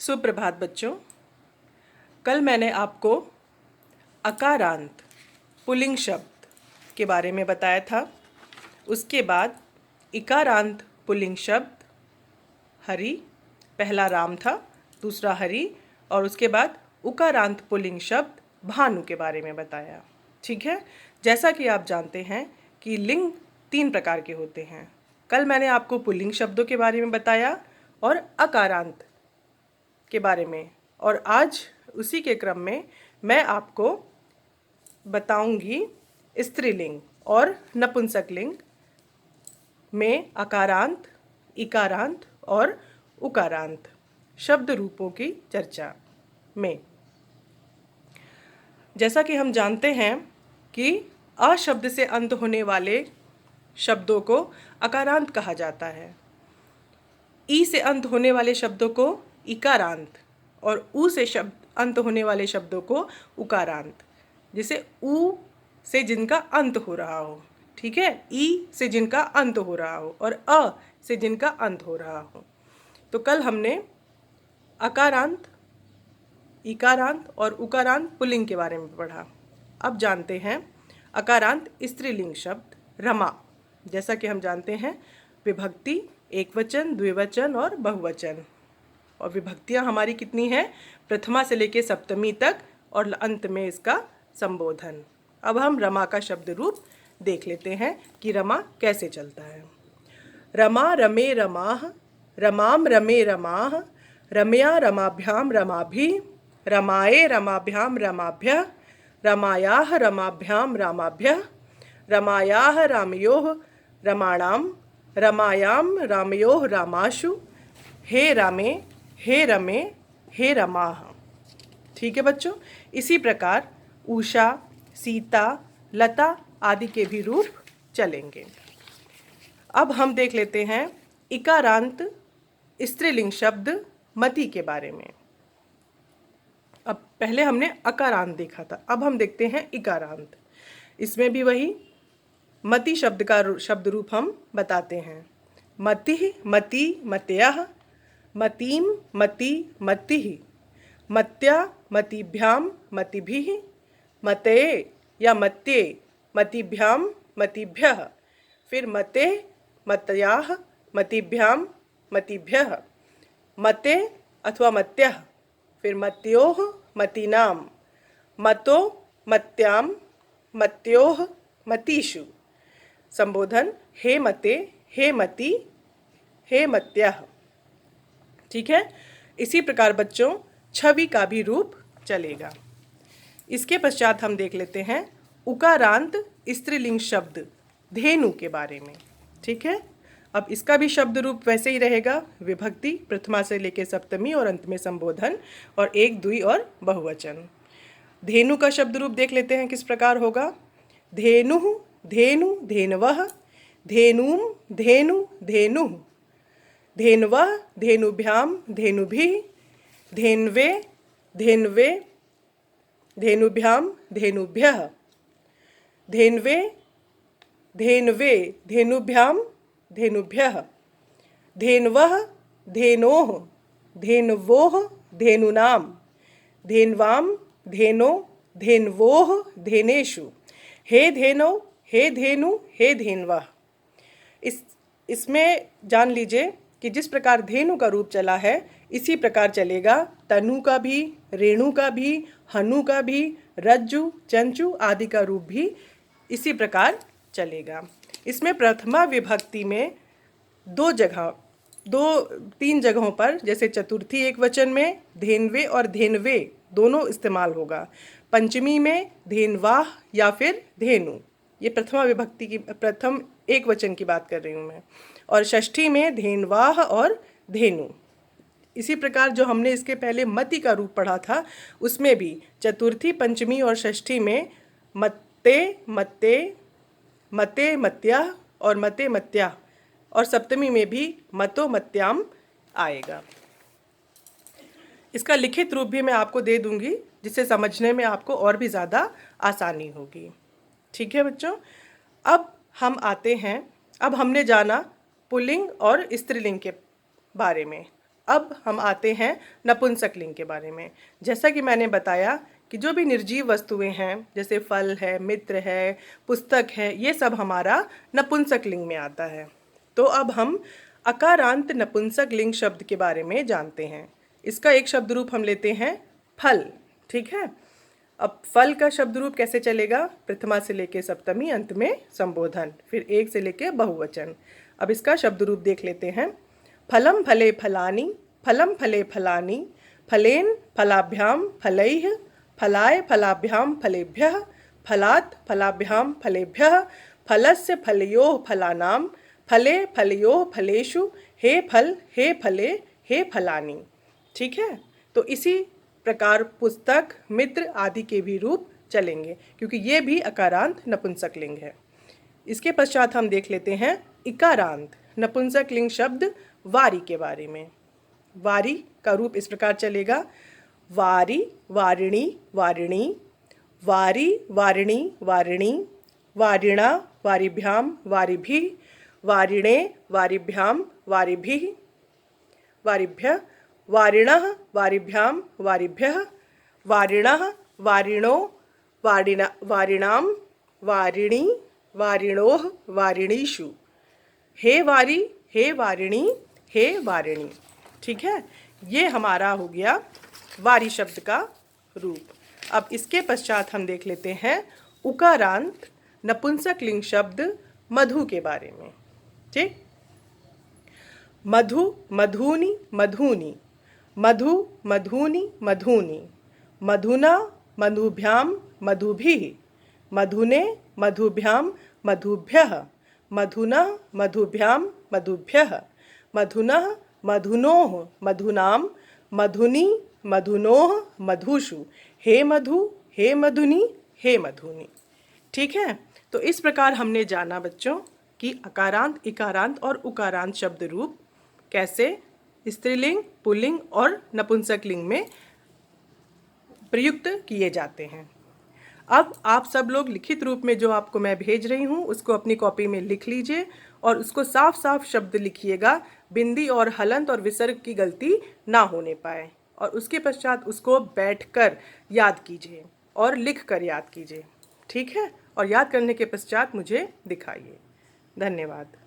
सुप्रभात बच्चों। कल मैंने आपको अकारांत पुल्लिंग शब्द के बारे में बताया था। उसके बाद इकारांत पुल्लिंग शब्द हरि, पहला राम था, दूसरा हरि, और उसके बाद उकारांत पुल्लिंग शब्द भानु के बारे में बताया। ठीक है, जैसा कि आप जानते हैं कि लिंग 3 प्रकार के होते हैं। कल मैंने आपको पुल्लिंग शब्दों के बारे में बताया और अकारांत के बारे में, और आज उसी के क्रम में मैं आपको बताऊंगी स्त्रीलिंग और नपुंसकलिंग में अकारांत, इकारांत और उकारांत शब्द रूपों की चर्चा में। जैसा कि हम जानते हैं कि अ शब्द से अंत होने वाले शब्दों को अकारांत कहा जाता है, ई से अंत होने वाले शब्दों को इकारांत और उ से अंत होने वाले शब्दों को उकारांत। जैसे उ से जिनका अंत हो रहा हो, ठीक है, ई से जिनका अंत हो रहा हो और अ से जिनका अंत हो रहा हो। तो कल हमने अकारांत, इकारांत और उकारांत पुल्लिंग के बारे में पढ़ा। अब जानते हैं अकारांत स्त्रीलिंग शब्द रमा। जैसा कि हम जानते हैं विभक्ति एक वचन, द्विवचन और बहुवचन, और विभक्तियां हमारी कितनी हैं? प्रथमा से लेकर सप्तमी तक, और अंत में इसका संबोधन। अब हम रमा का शब्द रूप देख लेते हैं कि रमा कैसे चलता है। रमा रमे रमाः, रमाम रमे रमाः, रमया रमाभ्याम रमाभि, रमाये रमाभ्याम रमाभ्यः, रमायाः रमाभ्याम रामाभ्यः, रमायाः रामयोः रमाणाम, रमायाम रामयोः रामाशु, हे रामे, हे रमे, हे रमाः। ठीक है बच्चों, इसी प्रकार उषा, सीता, लता आदि के भी रूप चलेंगे। अब हम देख लेते हैं इकारांत स्त्रीलिंग शब्द मति के बारे में। अब पहले हमने अकारांत देखा था, अब हम देखते हैं इकारांत। इसमें भी वही मति शब्द का शब्द रूप हम बताते हैं। मतिः, मति, मत्यः, मतिम, मति, मतिः, मत्या, मतिभ्याम, मतिभिः, मते या मत्ये, मतिभ्याम, मतिभ्यः, फिर मते, मत्याः, मतिभ्याम, मतिभ्यः, मते अथवा मत्यः, फिर मत्योः, मतीनाम, मतो, मत्याम, मत्योः, मतीषु। संबोधन हे मते, हे मति, हे मत्यः। ठीक है, इसी प्रकार बच्चों छवि का भी रूप चलेगा। इसके पश्चात हम देख लेते हैं उकारांत स्त्रीलिंग शब्द धेनु के बारे में। ठीक है, अब इसका भी शब्द रूप वैसे ही रहेगा, विभक्ति प्रथमा से लेकर सप्तमी और अंत में संबोधन, और एक, द्वि और बहुवचन। धेनु का शब्द रूप देख लेते हैं किस प्रकार होगा। धेनुः, धेनु, धेनवः, धेनुम, धेनु, धेनुः, धेनवः, धेनुभ्याम, धेनुभिः, धेन्वे, धेन्वे, धेनुभ्याम, धेनुभ्यः, धेन्वे, धेन्वे, धेनुभ्याम, धेनुभ्यः, धेन्वः, धेनोः, धेन्वोः, धेनूनाम, धेन्वाम, धेनो, धेन्वोः, धेनेषु, हे धेनो, हे धेनु, हे धेन्वः। इसमें जान लीजिए कि जिस प्रकार धेनु का रूप चला है, इसी प्रकार चलेगा तनु का भी, रेणु का भी, हनु का भी, रज्जु, चंचु आदि का रूप भी इसी प्रकार चलेगा। इसमें प्रथमा विभक्ति में 3 जगहों पर, जैसे चतुर्थी एक वचन में धेन्वे और धेन्वे दोनों इस्तेमाल होगा। पंचमी में धेन्वाह या फिर धेनु, ये प्रथमा विभक्ति की प्रथम एक वचन की बात कर रही हूँ मैं, और षष्ठी में धेन्वाह और धेनु। इसी प्रकार जो हमने इसके पहले मति का रूप पढ़ा था, उसमें भी चतुर्थी, पंचमी और षष्ठी में मत्ते, मत्ते, मते, मत्या और मते, मत्या, और सप्तमी में भी मतो, मत्याम आएगा। इसका लिखित रूप भी मैं आपको दे दूंगी, जिससे समझने में आपको और भी ज़्यादा आसानी होगी। ठीक है बच्चों, अब हम आते हैं, अब हमने जाना पुल्लिंग और स्त्रीलिंग के बारे में। अब हम आते हैं नपुंसकलिंग के बारे में। जैसा कि मैंने बताया कि जो भी निर्जीव वस्तुएं हैं, जैसे फल है, मित्र है, पुस्तक है, ये सब हमारा नपुंसकलिंग में आता है। तो अब हम अकारांत नपुंसकलिंग शब्द के बारे में जानते हैं। इसका एक शब्द रूप हम लेते हैं फल, ठीक है। अब फल का शब्द रूप कैसे चलेगा? प्रथमा से लेके सप्तमी, अंत में संबोधन, फिर एक से लेके बहुवचन। अब इसका शब्द रूप देख लेते हैं। फलम फले फलानि, फलम फले फलानि, फलेन फलाभ्याम फलैः, फलाय फलाभ्याम फलेभ्यः, फलात् फलाभ्याम फलेभ्यः, फलस्य फलयोः फलानां, फले फलयोः फलेषु, हे फल हे फले हे फलानि। ठीक है, तो इसी प्रकार पुस्तक, मित्र आदि के भी रूप चलेंगे, क्योंकि ये भी अकारांत नपुंसकलिंग है। इसके पश्चात हम देख लेते हैं इकारांत नपुंसकलिंग शब्द वारी के बारे में। वारी का रूप इस प्रकार चलेगा। वारी वारिणी वारिणी, वारी वारिणी वारिणी, वारिणा वारिभ्याम वारिभिः, वारिणे वारिभ्याम वारिभिः वारिभ्यः, वारिणः वारिभ्याम वारिभ्यः, वारिणः वारिणो वारिणां, वारिणी वारिणोः वारिणीषु, हे वारी हे वारिणी हे वारिणी। ठीक है, ये हमारा हो गया वारी शब्द का रूप। अब इसके पश्चात हम देख लेते हैं उकारांत नपुंसकलिंग शब्द मधु के बारे में। ठीक, मधु मधुनि मधुनि, मधु मधुनि मधुनि, मधुना मधुभ्याम मधुभिः, मधुने मधुभ्याम मधुभ्यः, मधुना मधुभ्याम मधुभ्यः, मधुनः मधुनोः मधुनां, मधुनि मधुनोः मधुषु, हे मधु हे मधुनि हे मधुनि। ठीक है, तो इस प्रकार हमने जाना बच्चों कि अकारांत, इकारांत और उकारांत शब्द रूप कैसे स्त्रीलिंग, पुल्लिंग और नपुंसकलिंग में प्रयुक्त किए जाते हैं। अब आप सब लोग लिखित रूप में जो आपको मैं भेज रही हूँ उसको अपनी कॉपी में लिख लीजिए और उसको साफ साफ शब्द लिखिएगा, बिंदी और हलंत और विसर्ग की गलती ना होने पाए। और उसके पश्चात उसको बैठकर याद कीजिए और लिख कर याद कीजिए। ठीक है, और याद करने के पश्चात मुझे दिखाइए। धन्यवाद।